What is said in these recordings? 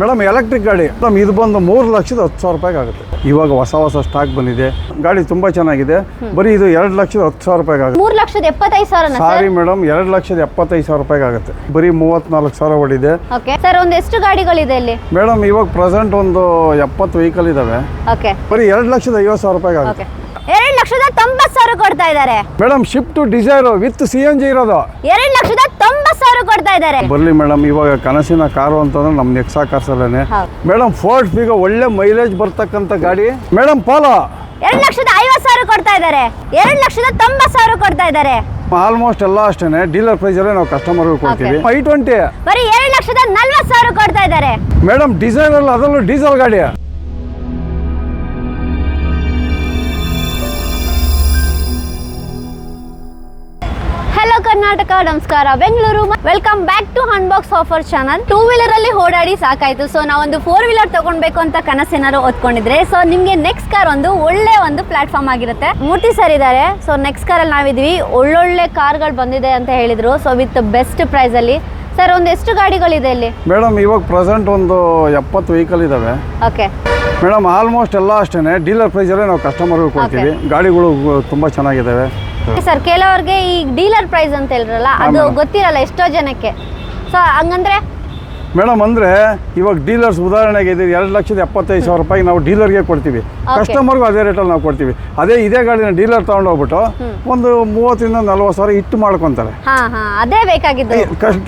Madam electric ಗಾಡಿ madam ಇದು ಬಂದು 3,10,000 ರೂಪಾಯಿಗೆ ಆಗುತ್ತೆ. ಇವಾಗ ಹೊಸ ಸ್ಟಾಕ್ ಬಂದಿದೆ. ಗಾಡಿ ತುಂಬಾ ಚೆನ್ನಾಗಿದೆ. ಬರೀ ಇದು 2,10,000 ರೂಪಾಯಿಗೆ ಆಗುತ್ತೆ. 3,75,000 ಸಾರಿ ಮೇಡಮ್ 2,75,000 ರೂಪಾಯಿಗೆ ಆಗುತ್ತೆ. ಬರೀ 34,000 ಓಡಿದೆ. ಓಕೆ ಸರ್, ಒಂದು ಎಷ್ಟು ಗಾಡಿಗಳಿದೆ ಇಲ್ಲಿ? ಮೇಡಮ್ ಇವಾಗ ಪ್ರೆಸೆಂಟ್ ಒಂದು 70 ವೆಹಿಕಲ್ ಇದಾವೆ. ಓಕೆ, ಬರೀ 2,50,000 ರೂಪಾಯಿಗೆ ಆಗುತ್ತೆ. 2,90,000 ಕೊಡ್ತಾ ಇದ್ದಾರೆ. Madam Swift Dzire with CNG ಇರೋದು 2,90,000 ಕೊಡ್ತಾ ಇದ್ದಾರೆ. ಬರ್ಲಿ ಮೇಡಮ್, ಇವಾಗ ಕನಸಿನ ಕಾರು ಅಂತಂದ್ರೆ ನಮ್ಮ ನೆಕ್ಸಾ ಕಾರ್ಸ್ ಅಲ್ಲೇನೆ. ಮೇಡಮ್ ಫೋರ್ಡ್ ಫಿಗೋ ಒಳ್ಳೆ ಮೈಲೇಜ್ ಬರ್ತಕ್ಕಂಥ ಗಾಡಿ. ಮೇಡಮ್ ಪೋಲೋ 2,50,000 ಕೊಡ್ತಾ ಇದ್ದಾರೆ. 2,90,000 ಕೊಡ್ತಾ ಇದ್ದಾರೆ. ಆಲ್ಮೋಸ್ಟ್ ಎಲ್ಲ ಅಷ್ಟೇನೆ ಡೀಲರ್ ಪ್ರೈಸ್ ಅಲ್ಲೇ ನಾವು ಕಸ್ಟಮರ್ಗೆ ಕೊಡ್ತೀವಿ. i20 ಬರೀ 2,40,000 ಕೊಡ್ತಾ ಇದ್ದಾರೆ. ಮೇಡಮ್ ಡಿಸೈರ್ ಅಲ್ಲ, ಅದರಲ್ಲೂ ಡೀಸೆಲ್ ಗಾಡಿ. ಹಲೋ ಕರ್ನಾಟಕ, ನಮಸ್ಕಾರ Bengaluru. Welcome back to unbox offer channel. 2 wheeler ಅಲ್ಲಿ ಓಡಾಡಿ ಸಾಕಾಯ್ತು, ಸೊ ನಾವೊಂದು 4 ವೀಲರ್ ತಗೊಳ್ಬೇಕು ಅಂತ ಕನಸೇನಾರು ಓದ್ಕೊಂಡಿದ್ರೆ, ಸೊ ನಿಮ್ಗೆ ನೆಕ್ಸ್ಟ್ ಕಾರ್ ಒಂದು ಒಳ್ಳೆ ಒಂದು ಪ್ಲಾಟ್ಫಾರ್ಮ್ ಆಗಿರುತ್ತೆ. ಮೂರ್ತಿ ಸರ್ ಇದ್ದಾರೆ. ಸೊ ನೆಕ್ಸ್ಟ್ ಕಾರ್ ಅಲ್ಲಿ ನಾವಿದ್ವಿ. ಒಳ್ಳೊಳ್ಳೆ ಕಾರ್ಗಳು ಬಂದಿದೆ ಅಂತ ಹೇಳಿದ್ರು. ಸೊ ವಿತ್ ಬೆಸ್ಟ್ ಪ್ರೈಸ್ ಅಲ್ಲಿ. ಸರ್ ಒಂದು ಎಷ್ಟು ಗಾಡಿಗಳಿದೆ ಇಲ್ಲಿ? ಮೇಡಮ್ ಇವಾಗ ಪ್ರೆಸೆಂಟ್ ಒಂದು 70 ವೆಹಿಕಲ್ ಇದಾವೆ. ಓಕೆ ಮೇಡಮ್ ಆಲ್ಮೋಸ್ಟ್ ಎಲ್ಲ ಅಷ್ಟೇನೆ ಡೀಲರ್ ಪ್ರೈಸ್ ಅಲ್ಲೇ ನಾವು ಕಸ್ಟಮರ್ಗೆ ಕೊಡ್ತೀವಿ. ಗಾಡಿಗಳು ತುಂಬಾ ಚೆನ್ನಾಗಿದ್ದಾವೆ. ಸರ್, ಕೆಲವರಿಗೆ ಈ ಡೀಲರ್ ಪ್ರೈಸ್ ಅಂತ ಹೇಳಿರಲ್ಲ, ಅದು ಗೊತ್ತಿರಲ್ಲ ಎಷ್ಟೋ ಜನಕ್ಕೆ. ಸೊ ಹಂಗಂದ್ರೆ ಮೇಡಮ್ ಅಂದ್ರೆ ಇವಾಗ ಡೀಲರ್ಸ್ ಉದಾಹರಣೆಗೆ ಇದು 2,75,000 ರೂಪಾಯಿ ನಾವು ಡೀಲರ್ಗೆ ಕೊಡ್ತೀವಿ. ಕಸ್ಟಮರ್ಗೂ ಅದೇ ರೇಟಲ್ಲಿ ನಾವು ಕೊಡ್ತೀವಿ. ಅದೇ ಇದೇ ಗಾಡಿನ ಡೀಲರ್ ತಗೊಂಡು ಹೋಗ್ಬಿಟ್ಟು ಒಂದು 30,000-40,000 ಇಟ್ಟು ಮಾಡ್ಕೊಂತಾರೆ. ಅದೇ ಬೇಕಾಗಿದ್ದು.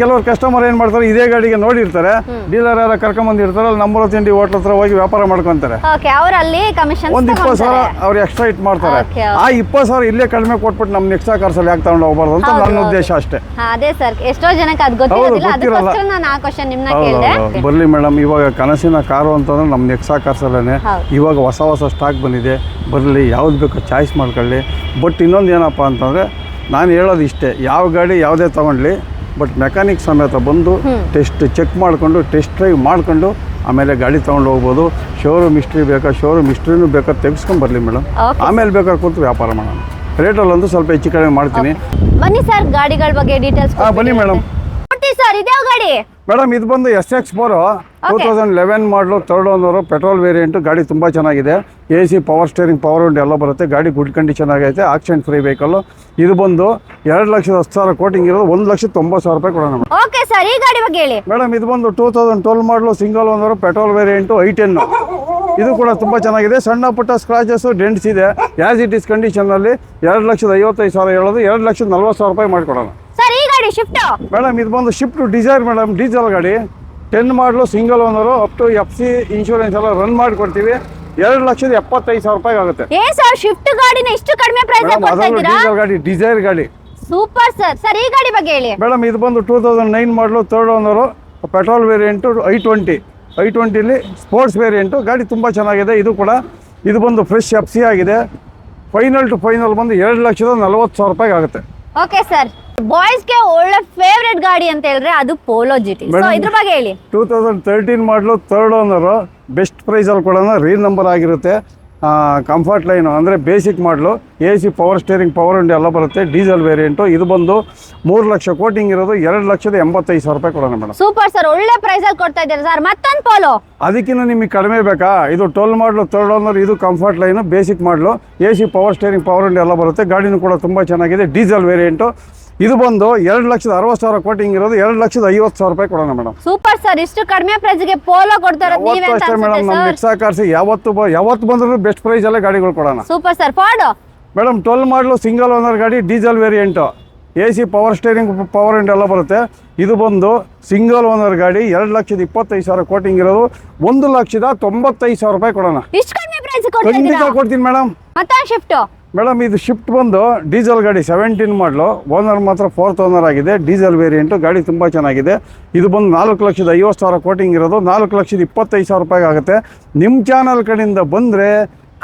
ಕೆಲವರು ಕಸ್ಟಮರ್ ಏನ್ ಮಾಡ್ತಾರೆ, ಇದೇ ಗಾಡಿಗೆ ನೋಡಿರ್ತಾರೆ, ಡೀಲರ್ ಯಾರ ಕರ್ಕೊಂಡ್ಬಂದಿರ್ತಾರೆ, ಅಲ್ಲಿ ನಂಬರ್ ತಿಂಡಿ ಹೋಟ್ಲ್ ಹತ್ರ ಹೋಗಿ ವ್ಯಾಪಾರ ಮಾಡ್ಕೊಂತಾರೆ. ಅವರಲ್ಲಿ ಕಮಿಷನ್ ಒಂದು 20,000 ಅವ್ರು ಎಕ್ಸ್ಟ್ರಾ ಇಟ್ಟು ಮಾಡ್ತಾರೆ. ಆ 20,000 ಇಲ್ಲೇ ಕಡಿಮೆ ಕೊಟ್ಬಿಟ್ಟು ನಮ್ಮ ನೆಕ್ಸಾ ಕಾರ್ಸ್ ಅಲ್ಲಿ ಯಾಕೆ ತಗೊಂಡು ಹೋಗ್ಬಾರ್ದು ಅಂತ ನನ್ನ ಉದ್ದೇಶ ಅಷ್ಟೇ. ಅದೇ ಸರ್, ಎಷ್ಟೋ ಜನಕ್ಕೆ ಅದು ಗೊತ್ತಿರೋದಿಲ್ಲ. ಅದಕ್ಕೋಸ್ಕರ ನಾನು ಆ ಕ್ವಶನ್ ನಿಮ್ಮನ್ನ ಕೇಳಿದೆ. ಬರ್ಲಿ ಮೇಡಮ್, ಇವಾಗ ಕನಸಿನ ಕಾರು ಅಂತಂದ್ರೆ ನಮ್ಮ ನೆಕ್ಸಾ ಕಾರ್ಸ್ ಅಲ್ಲೇನೆ. ಇವಾಗ ಹೊಸ ಸ್ಟಾಕ್ ಬಂದಿದೆ. ಬರಲಿ, ಯಾವ್ದು ಬೇಕೋ ಚಾಯ್ಸ್ ಮಾಡ್ಕೊಳ್ಳಿ. ಬಟ್ ಇನ್ನೊಂದು ಏನಪ್ಪ ಅಂತಂದರೆ, ನಾನು ಹೇಳೋದು ಇಷ್ಟೇ, ಯಾವ ಗಾಡಿ ಯಾವುದೇ ತೊಗೊಂಡ್ಲಿ ಬಟ್ ಮೆಕ್ಯಾನಿಕ್ ಸಮೇತ ಬಂದು ಟೆಸ್ಟ್ ಚೆಕ್ ಮಾಡಿಕೊಂಡು ಟೆಸ್ಟ್ ಡ್ರೈವ್ ಮಾಡ್ಕೊಂಡು ಆಮೇಲೆ ಗಾಡಿ ತೊಗೊಂಡು ಹೋಗ್ಬೋದು. ಶೋರೂಮ್ ಹಿಸ್ಟ್ರಿ ಬೇಕಾ, ಶೋರೂಮ್ ಹಿಸ್ಟ್ರಿನೂ ಬೇಕಾದ್ರೆ ತೆಗೆಸ್ಕೊಂಡು ಬರಲಿ ಮೇಡಮ್. ಆಮೇಲೆ ಬೇಕಾದ್ರೆ ಕೂತು ವ್ಯಾಪಾರ ಮಾಡೋಣ. ರೇಟಲ್ಲೊಂದು ಸ್ವಲ್ಪ ಹೆಚ್ಚು ಕಡಿಮೆ ಮಾಡ್ತೀನಿ. ಬನ್ನಿ ಸರ್, ಗಾಡಿಗಳ ಬಗ್ಗೆ ಡೀಟೇಲ್ಸ್. ಬನ್ನಿ ಮೇಡಮ್. ಸರ್, ಇದ್ಯಾವ ಗಾಡಿ? ಮೇಡಮ್ ಇದು ಬಂದು SX4 2011 ಮಾಡಲು 3rd ಓನರು, ಪೆಟ್ರೋಲ್ ವೇರಿಯಂಟು. ಗಾಡಿ ತುಂಬ ಚೆನ್ನಾಗಿದೆ. AC power steering, power window ಎಲ್ಲ ಬರುತ್ತೆ. ಗಾಡಿ ಗುಡ್ ಕಂಡೀಷನ್ ಆಗೈತೆ. Accident free vehicle. ಇದು ಬಂದು 2,10,000 ಕೋಟಿಂಗ್ ಇರೋದು. 1,90,000 ರೂಪಾಯಿ ಕೊಡೋಣ ಮೇಡಮ್. ಓಕೆ ಸರ್, ಈ ಗಾಡಿ ಬಗ್ಗೆ ಹೇಳಿ. ಮೇಡಮ್ ಇದು ಬಂದು 2012 ಮಾಡಲು single owner, petrol variant, i10. ಇದು ಕೂಡ ತುಂಬ ಚೆನ್ನಾಗಿದೆ. ಸಣ್ಣ ಪುಟ್ಟ ಸ್ಕ್ರಾಚಸ್, ಡೆಂಟ್ಸ್ ಇದೆ. ಆ್ಯಸ್ ಇಟ್ ಈಸ್ ಕಂಡೀಷನಲ್ಲಿ 2,55,000 ಹೇಳೋದು. 2,40,000 ರೂಪಾಯಿ ಮಾಡಿಕೊಡೋಣ. ಸರ್, ಈ ಗಾಡಿ ಶಿಫ್ಟ್? ಮೇಡಮ್ ಇದು ಬಂದು ಶಿಫ್ಟ್ ಡಿಸೈರ್ ಮೇಡಮ್, ಡೀಸೆಲ್ ಗಾಡಿ. 10 ಮಾಡಲು single owner, up to FC insurance ಎಲ್ಲ ರನ್ ಮಾಡಿಕೊಡ್ತೀವಿ. 2,75,000 ರೂಪಾಯಿ ಆಗುತ್ತೆ. ಸರ್, ಶಿಫ್ಟ್ ಗಾಡಿನ ಇಷ್ಟು ಕಡಿಮೆ ಪ್ರೈಸ್ ಕೊಡ್ತಾ ಇದ್ದೀರಾ? ಡೀಸೆಲ್ ಗಾಡಿ, ಡಿಸೈರ್ ಗಾಡಿ. Super sir. ಸರ್, ಈ ಗಾಡಿ ಬಗ್ಗೆ ಹೇಳಿ. ಮೇಡಮ್ ಇದು ಬಂದು 2009 ಮಾಡಲು 3rd owner, petrol variant, i20 sports variant. ಗಾಡಿ ತುಂಬ ಚೆನ್ನಾಗಿದೆ. ಇದು ಬಂದು ಫ್ರೆಶ್ FC ಆಗಿದೆ. ಫೈನಲ್ ಟು ಫೈನಲ್ ಬಂದು 2,40,000 ರೂಪಾಯಿ ಆಗುತ್ತೆ. ಓಕೆ ಸರ್, ಬಾಯ್ಸ್ಗೆ ಒಳ್ಳೆ ಫೇವ್ರೆಟ್ ಗಾಡಿ ಅಂತ ಹೇಳಿದ್ರೆ ಅದು ಪೋಲೋ GT. ಸೊ ಇದ್ರ ಬಗ್ಗೆ ಹೇಳಿ. 2013 ಮಾಡಲು 3rd ಓನರು, ಬೆಸ್ಟ್ ಪ್ರೈಸಲ್ಲಿ ಕೊಡೋಣ. ನಂಬರ್ ಆಗಿರುತ್ತೆ. ಕಂಫರ್ಟ್ ಲೈನು ಅಂದರೆ ಬೇಸಿಕ್ ಮಾಡಲು. AC power steering, power window ಎಲ್ಲ ಬರುತ್ತೆ. Diesel variant. ಇದು ಬಂದು 3 ಲಕ್ಷ ಕೋಟಿಂಗ್ ಇರೋದು. 2,85,000 ರೂಪಾಯಿ ಕೊಡೋಣ ಮೇಡಮ್. ಸೂಪರ್ ಸರ್, ಒಳ್ಳೆ ಪ್ರೈಸಲ್ಲಿ ಕೊಡ್ತಾ ಇದ್ದಾರೆ ಸರ್. ಮತ್ತೊಂದು ಪೋಲೋ, ಅದಕ್ಕಿಂತ ನಿಮಗೆ ಕಡಿಮೆ ಬೇಕಾ? ಇದು 12 ಮಾಡಲು 3rd ಓನರ್. ಇದು ಕಂಫರ್ಟ್ ಲೈನು, ಬೇಸಿಕ್ ಮಾಡಲು. AC power steering, power window ಎಲ್ಲ ಬರುತ್ತೆ. ಗಾಡಿನೂ ಕೂಡ ತುಂಬ ಚೆನ್ನಾಗಿದೆ. Diesel variant. ಇದು ಬಂದು 2,60,000 ಕೋಟಿಂಗ್ ಇರೋದು. 2,50,000 ರೂಪಾಯಿ ಕೊಡೋಣ ಮೇಡಮ್. ಸೂಪರ್ ಸರ್, ಇಷ್ಟು ಕಡಿಮೆ ಪ್ರೈಸ್ಗೆ ಪೋಲೋ ಕೊಡ್ತಾರೆ. ಅಷ್ಟೇ ಮೇಡಮ್, ನಮ್ಮ ನೆಕ್ಸಾ ಕಾರ್ಸ್ ಯಾವತ್ತು ಬಂದ್ರು ಬೆಸ್ಟ್ ಪ್ರೈಸ್ ಅಲ್ಲೇ ಗಾಡಿಗಳು ಕೊಡೋಣ. Super sir. ಫಾರ್ಡ್ ಮೇಡಮ್ 12 ಮಾಡಲು ಸಿಂಗಲ್ ಓನರ್ ಗಾಡಿ, diesel variant. AC power steering, power window ಎಲ್ಲ ಬರುತ್ತೆ. ಇದು ಬಂದು ಸಿಂಗಲ್ ಓನರ್ ಗಾಡಿ. 2,25,000 ಕೋಟಿಂಗ್ ಇರೋದು. 1,95,000 ರೂಪಾಯಿ ಕೊಡೋಣ. ಇಷ್ಟು ಕಡಿಮೆ ಪ್ರೈಸ್ ಖಂಡಿತ ಕೊಡ್ತೀನಿ ಮೇಡಮ್. ಮತ್ತೆ ಶಿಫ್ಟ್ ಮೇಡಮ್ ಇದು ಶಿಫ್ಟ್ ಬಂದು ಡೀಸೆಲ್ ಗಾಡಿ, 17 ಮಾಡಲು. ಓನರ್ ಮಾತ್ರ 4th ಓನರ್ ಆಗಿದೆ. Diesel variant. ಗಾಡಿ ತುಂಬ ಚೆನ್ನಾಗಿದೆ. ಇದು ಬಂದು 4,50,000 ಕೋಟಿಂಗ್ ಇರೋದು. 4,25,000 ರೂಪಾಯಿ ಆಗುತ್ತೆ. ನಿಮ್ಮ ಚಾನಲ್ ಕಡೆಯಿಂದ ಬಂದರೆ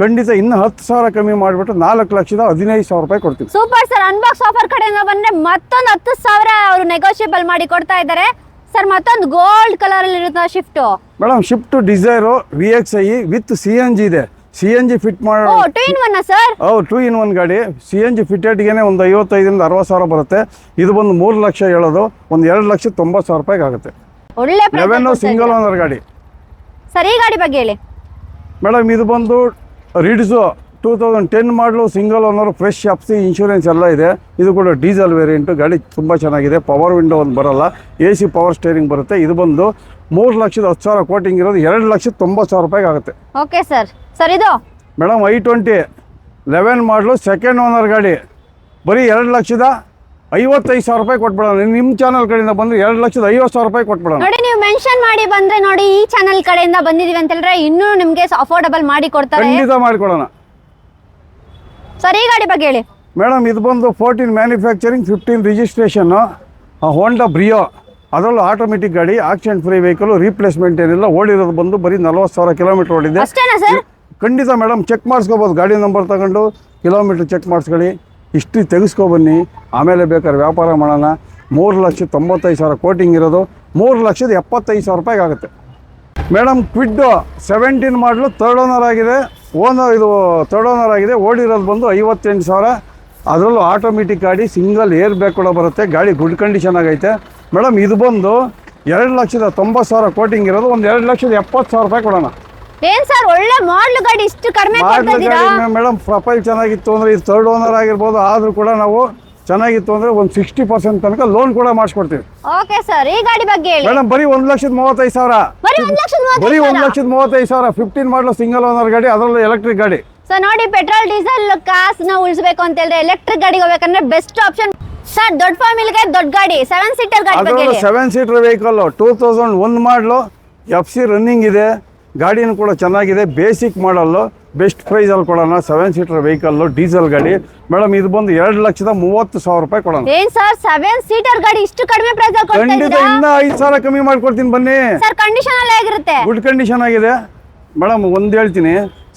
ಖಂಡಿತ ಇನ್ನು 10,000 ಕಮ್ಮಿ ಮಾಡಿಬಿಟ್ಟು 4,15,000 ರೂಪಾಯಿ ಕೊಡ್ತೀವಿ. Super sir. ಅನ್ಬಾಕ್ಸ್ ಆಫರ್ ಕಡೆಯಿಂದ ಬಂದರೆ ಮತ್ತೊಂದು 10,000 ಅವರು ನೆಗೋಷಿಯಬಲ್ ಮಾಡಿ ಕೊಡ್ತಾ ಇದ್ದಾರೆ ಸರ್. ಮತ್ತೊಂದು ಗೋಲ್ಡ್ ಕಲರ್ ಅಲ್ಲಿ ಇರುತ್ತೆ shift. Madam shift Dzire VXi with CNG ಇದೆ. CNG ಫಿಟ್ ಮಾಡಿ 2 in 1 ಸರ್? 2 in 1 ಗಾಡಿ. CNG ಫಿಟೆಡ್ಗೆ ಒಂದು 55,000-60,000 ಬರುತ್ತೆ. ಇದು ಬಂದು 3 ಲಕ್ಷ ಹೇಳೋದು. ಒಂದು 2,90,000 ರೂಪಾಯಿಗೆ ಆಗುತ್ತೆ. ಒಳ್ಳೆ 11 ಸಿಂಗಲ್ ಓನರ್ ಗಾಡಿ. ಸರ್ ಈ ಗಾಡಿ ಬಗ್ಗೆ ಹೇಳಿ. ಮೇಡಮ್ ಇದು ಬಂದು ರಿಡ್ಸು 2010 ಮಾಡಲು single owner, fresh FC, insurance ಎಲ್ಲ ಇದೆ. ಇದು ಕೂಡ ಡೀಸೆಲ್ ವೇರಿಯಂಟು. ಗಾಡಿ ತುಂಬ ಚೆನ್ನಾಗಿದೆ. ಪವರ್ ವಿಂಡೋ ಒಂದು ಬರೋಲ್ಲ, AC ಪವರ್ ಸ್ಟೇರಿಂಗ್ ಬರುತ್ತೆ. ಇದು ಬಂದು 3,10,000 ಕೋಟಿಂಗ್ ಇರೋದು 2,90,000 ರೂಪಾಯಿಗೆ ಆಗುತ್ತೆ. Okay sir. ಸರ್ ಇದು ಮೇಡಮ್ i20 11 ಮಾಡಲು ಸೆಕೆಂಡ್ ಓನರ್ ಗಾಡಿ, ಬರೀ 2,55,000 ರೂಪಾಯಿ ಕೊಟ್ಬಿಡೋಣ. ನಿಮ್ಮ ಚಾನಲ್ ಕಡೆಯಿಂದ ಬಂದರೆ 2,50,000 ರೂಪಾಯಿ ಕೊಟ್ಬಿಡೋಣ. ನೋಡಿ, ನೀವು ಮೆನ್ಷನ್ ಮಾಡಿ ಬಂದ್ರೆ ನೋಡಿ ಈ ಚಾನಲ್ ಕಡೆಯಿಂದ ಬಂದಿದೀವಿ ಅಂತ ಹೇಳಿದ್ರೆ ಇನ್ನೂ ನಿಮಗೆ ಅಫೋರ್ಡಬಲ್ ಮಾಡಿ ಕೊಡ್ತಾರೆ. ಖಂಡಿತ ಮಾಡಿಕೊಡೋಣ. ಸರ್ ಈ ಗಾಡಿ ಬಗ್ಗೆ ಹೇಳಿ. ಮೇಡಮ್ ಇದು ಬಂದು 14 ಮ್ಯಾನುಫ್ಯಾಕ್ಚರಿಂಗ್, 15 ರಿಜಿಸ್ಟ್ರೇಷನ್ನು, ಹೋಂಡಾ ಬ್ರಿಯೋ. ಅದರಲ್ಲೂ ಆಟೋಮೆಟಿಕ್ ಗಾಡಿ, ಆಕ್ಸಿಡೆಂಟ್ ಫ್ರೀ ವೆಹಿಕಲ್, ರೀಪ್ಲೇಸ್ಮೆಂಟ್ ಏನಿಲ್ಲ. ಓಡಿರೋದು ಬಂದು ಬರೀ 40,000 ಕಿಲೋಮೀಟರ್ ಓಡಿದೆ. ಅಷ್ಟೇನಾ ಸರ್? ಖಂಡಿತ ಮೇಡಮ್, ಚೆಕ್ ಮಾಡಿಸ್ಕೋಬೋದು. ಗಾಡಿ ನಂಬರ್ ತಗೊಂಡು ಕಿಲೋಮೀಟ್ರ್ ಚೆಕ್ ಮಾಡಿಸ್ಕೊಳ್ಳಿ, ಹಿಸ್ಟ್ರಿ ತೆಗೆಸ್ಕೊಬನ್ನಿ. ಆಮೇಲೆ ಬೇಕಾದ್ರೆ ವ್ಯಾಪಾರ ಮಾಡೋಣ. 3,95,000 ಕೋಟಿಂಗ್ ಇರೋದು 3,75,000 ರೂಪಾಯಿಗೆ ಆಗುತ್ತೆ. ಮೇಡಮ್ ಕ್ವಿಡ್ಡು 17 ಮಾಡಲು ಥರ್ಡ್ ಓನರ್ ಆಗಿದೆ. ಇದು ಥರ್ಡ್ ಓನರ್ ಆಗಿದೆ. ಓಡಿರೋದು ಬಂದು 58,000. ಅದರಲ್ಲೂ ಆಟೋಮೆಟಿಕ್ ಗಾಡಿ, ಸಿಂಗಲ್ ಏರ್ ಬ್ಯಾಗ್ ಕೂಡ ಬರುತ್ತೆ. ಗಾಡಿ ಗುಡ್ ಕಂಡೀಷನ್ ಆಗೈತೆ. ಮೇಡಮ್ ಇದು ಬಂದು 2,90,000 ಕೋಟಿಂಗ್ ಇರೋದು 2,70,000 ರೂಪಾಯಿ ಕೊಡೋಣ. ಏನ್ ಸರ್ ಒಳ್ಳೆ ಮಾಡಲ್ ಗಾಡಿ ಇಷ್ಟು ಕಡಿಮೆ ಕೊಡ್ತಾ ಇದ್ದೀರಾ? ಮೇಡಮ್ ಪ್ರೊಫೈಲ್ ಚೆನ್ನಾಗಿತ್ತು ಅಂದರೆ ಇದು ಥರ್ಡ್ ಓನರ್ ಆಗಿರ್ಬೋದು. ಆದರೂ ಕೂಡ ನಾವು ಚೆನ್ನಾಗಿತ್ತು ಅಂದರೆ ಒಂದು 60% ತನಕ ಲೋನ್ ಕೂಡ ಮಾಡಿಸ್ಕೊಡ್ತೀವಿ. Okay sir. ಈ ಗಾಡಿ ಬಗ್ಗೆ ಹೇಳಿ. ಮೇಡಮ್ ಬರೀ 1,35,000. ಬರೀ 1,35,000. ಬರೀ 1,35,000. 15 ಮಾಡಲು ಸಿಂಗಲ್ ಓನರ್ ಗಾಡಿ, ಅದರಲ್ಲೂ ಎಲೆಕ್ಟ್ರಿಕ್ ಗಾಡಿ. ಸರ್ ನೋಡಿ, ಪೆಟ್ರೋಲ್ ಡೀಸೆಲ್ ಕಾಸನ್ನ ಉಳಿಸಬೇಕು ಅಂತ ಹೇಳಿದ್ರೆ ಎಲೆಕ್ಟ್ರಿಕ್ ಗಾಡಿಗೆ ಹೋಗ್ಬೇಕಂದ್ರೆ ಬೆಸ್ಟ್ ಆಪ್ಷನ್. ಸರ್ ದೊಡ್ಡ ಫ್ಯಾಮಿಲಿಗೆ ದೊಡ್ಡ ಗಾಡಿ 7 ಸೀಟರ್ ಗಾಡಿ ಬಗ್ಗೆ ಅದರಲ್ಲೂ ಹೇಳಿ. 7 ಸೀಟರ್ ವೆಹಿಕಲ್ 2001 ಮಾಡಲು, FC ರನ್ನಿಂಗ್ ಇದೆ. ಗಾಡಿನೂ ಕೂಡ ಚೆನ್ನಾಗಿದೆ. ಬೇಸಿಕ್ ಮಾಡಲ್ಲು, ಬೆಸ್ಟ್ ಪ್ರೈಸಲ್ಲಿ ಕೊಡೋಣ. 7 ಸೀಟರ್ ವೆಹಿಕಲ್ಲು, ಡೀಸೆಲ್ ಗಾಡಿ. ಮೇಡಮ್ ಇದು ಬಂದು 2,30,000 ರೂಪಾಯಿ ಕೊಡೋಣ. ಏನ್ ಸರ್ 7 ಸೀಟರ್ ಗಾಡಿ ಇಷ್ಟು ಕಡಿಮೆ ಪ್ರೈಸ್ ಅಲ್ಲಿ ಕೊಡ್ತಾ ಖಂಡಿತ ಇದ್ದೀರಾ? ಇನ್ನೂ 5,000 ಕಮ್ಮಿ ಮಾಡ್ಕೊಡ್ತೀನಿ ಬನ್ನಿ. ಸರ್ ಕಂಡೀಷನ್ ಎಲ್ಲ ಹೇಗಿರುತ್ತೆ? ಗುಡ್ ಕಂಡೀಷನ್ ಆಗಿದೆ. ಮೇಡಮ್ ಒಂದು ಹೇಳ್ತೀನಿ,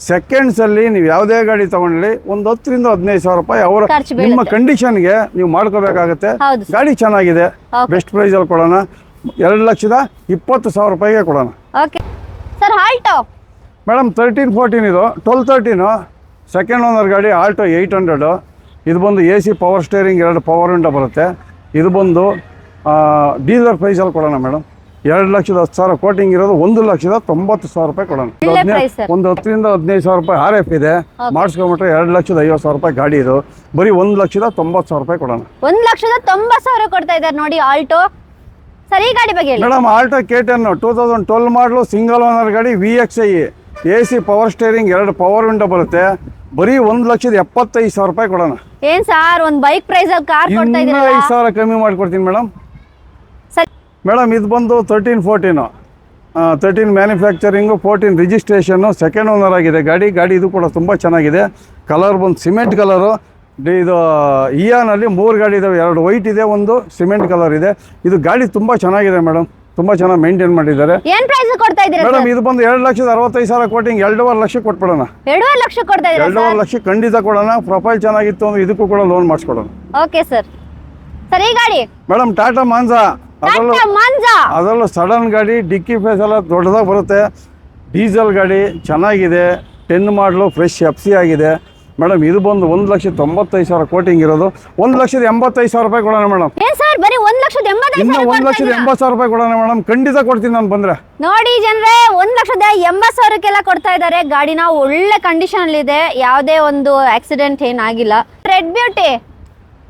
ಸೆಕೆಂಡ್ಸಲ್ಲಿ ನೀವು ಯಾವುದೇ ಗಾಡಿ ತೊಗೊಂಡ್ಲಿ ಒಂದು 10,000 to 15,000 ರೂಪಾಯಿ ಅವರ ಖರ್ಚು ಬೀಳುತ್ತೆ. ನಿಮ್ಮ ಕಂಡೀಷನ್ಗೆ ನೀವು ಮಾಡ್ಕೋಬೇಕಾಗತ್ತೆ. ಹೌದು ಸರ್. ಗಾಡಿ ಚೆನ್ನಾಗಿದೆ. Okay. ಬೆಸ್ಟ್ ಪ್ರೈಸಲ್ಲಿ ಕೊಡೋಣ. 2,20,000 ರೂಪಾಯಿಗೆ ಕೊಡೋಣ. Okay sir. ಆಲ್ಟೋ ಮೇಡಮ್ 13-14 ಇದು 12-13 ಸೆಕೆಂಡ್ ಓನರ್ ಗಾಡಿ. ಆಲ್ಟೋ 800. ಇದು ಬಂದು AC power steering, 2 power window ಬರುತ್ತೆ. ಇದು ಬಂದು ಡೀಸರ್ ಪ್ರೈಸಲ್ಲಿ ಕೊಡೋಣ ಮೇಡಮ್. 2,10,000 ಕೋಟಿಂಗ್ ಇರೋದು 1,90,000 ರೂಪಾಯಿ ಕೊಡೋಣ. ಒಂದು 10,000 to 15,000 ರೂಪಾಯಿ RF ಇದೆ. ಮಾಡಿಸ್ಕೊಂಬಿಟ್ರೆ 2,50,000 ರೂಪಾಯಿ ಗಾಡಿ. ಇದು ಬರೀ 1,90,000 ರೂಪಾಯಿ ಕೊಡೋಣ. 1,90,000 ಕೊಡ್ತಾ ಇದ್ದಾರೆ ನೋಡಿ ಆಲ್ಟೋ. ಸರ್ ಈ ಗಾಡಿ ಬಗ್ಗೆ ಹೇಳಿ. ಮೇಡಮ್ ಆಲ್ಟೋ K10 2012 ಮಾಡಲು, ಸಿಂಗಲ್ ಓನರ್ ಗಾಡಿ, VXI, AC power steering, 2 power window ಬರುತ್ತೆ. ಬರೀ 1,75,000 ರೂಪಾಯಿ ಕೊಡೋಣ. ಏನ್ ಸರ್ ಒಂದ್ ಬೈಕ್ ಪ್ರೈಸ್ ಅಲ್ಲಿ ಕಾರ್ ಕೊಡ್ತಾ ಇನ್ನೂ ಇದ್ದೀರಾ? 5,000 ಕಮ್ಮಿ ಮಾಡ್ಕೊಡ್ತೀನಿ ಮೇಡಮ್. ಸರ್ ಮೇಡಮ್ ಇದು ಬಂದು 13-14 13 ಮ್ಯಾನುಫ್ಯಾಕ್ಚರಿಂಗು, 14 ರಿಜಿಸ್ಟ್ರೇಷನ್ನು, ಸೆಕೆಂಡ್ ಓನರ್ ಆಗಿದೆ ಗಾಡಿ. ಇದು ಕೂಡ ತುಂಬ ಚೆನ್ನಾಗಿದೆ. ಕಲರ್ ಬಂದು ಸಿಮೆಂಟ್ ಕಲರು. ಇದು ಇಯಾನಲ್ಲಿ 3 ಗಾಡಿ ಇದಾವೆ. 2 ವೈಟ್ ಇದೆ, 1 ಸಿಮೆಂಟ್ ಕಲರ್ ಇದೆ. ಇದು ಗಾಡಿ ತುಂಬ ಚೆನ್ನಾಗಿದೆ ಮೇಡಮ್. ತುಂಬ ಚೆನ್ನಾಗಿ ಮೇಂಟೈನ್ ಮಾಡಿದ್ದಾರೆ. ಏನ್ ಪ್ರೈಸ್ ಕೊಡ್ತಾ ಇದ್ದೀರಾ ಮೇಡಮ್ ಇದು ಬಂದು 2,65,000 ಕೋಟಿಂಗ್ 2.5 ಲಕ್ಷ ಕೊಟ್ಬಿಡೋಣ. 2.5 ಲಕ್ಷ ಕೊಡ್ತಾ ಇದ್ದೀರಾ? 2.5 ಲಕ್ಷ ಖಂಡಿತ ಕೊಡೋಣ. ಪ್ರೊಫೈಲ್ ಚೆನ್ನಾಗಿತ್ತು ಅಂದ್ರೆ ಇದಕ್ಕೂ ಕೂಡ ಲೋನ್ ಮಾಡಿಸ್ಕೊಡೋಣ. Okay sir. ಸರ್ ಈ ಗಾಡಿ ಮೇಡಮ್ ಟಾಟಾ ಮಾಂಜಾ. ಅದರಲ್ಲೂ ಸಡನ್ ಗಾಡಿ, ಡಿಕ್ಕಿ ಫೇಸ್ ಎಲ್ಲ ದೊಡ್ಡದಾಗಿ ಬರುತ್ತೆ. ಡೀಸೆಲ್ ಗಾಡಿ ಚೆನ್ನಾಗಿದೆ. 10 ಮಾಡಲು, ಫ್ರೆಶ್ FC ಆಗಿದೆ. ಮೇಡಮ್ ಇದು ಬಂದು 1,95,000 ಕೋಟಿಂಗ್ ಇರೋದು 1,85,000 ರೂಪಾಯಿ ಕೊಡೋಣ ಮೇಡಮ್. ಏನ್ ಸರ್ ಬರೀ 1,85,000? ಇನ್ನು 1,80,000 ರೂಪಾಯಿ ಕೊಡೋಣ ಮೇಡಮ್. ಖಂಡಿತ ಕೊಡ್ತೀನಿ ನಾನು ಬಂದ್ರೆ. ನೋಡಿ ಜನರೇ, 1,80,000ಕ್ಕೆಲ್ಲ ಕೊಡ್ತಾ ಇದ್ದಾರೆ. ಗಾಡಿನ ಒಳ್ಳೆ ಕಂಡೀಷನ್ ಅಲ್ಲಿ ಇದೆ. ಯಾವುದೇ ಒಂದು ಆಕ್ಸಿಡೆಂಟ್ ಏನಾಗಿಲ್ಲ. ರೆಡ್ ಬ್ಯೂಟಿ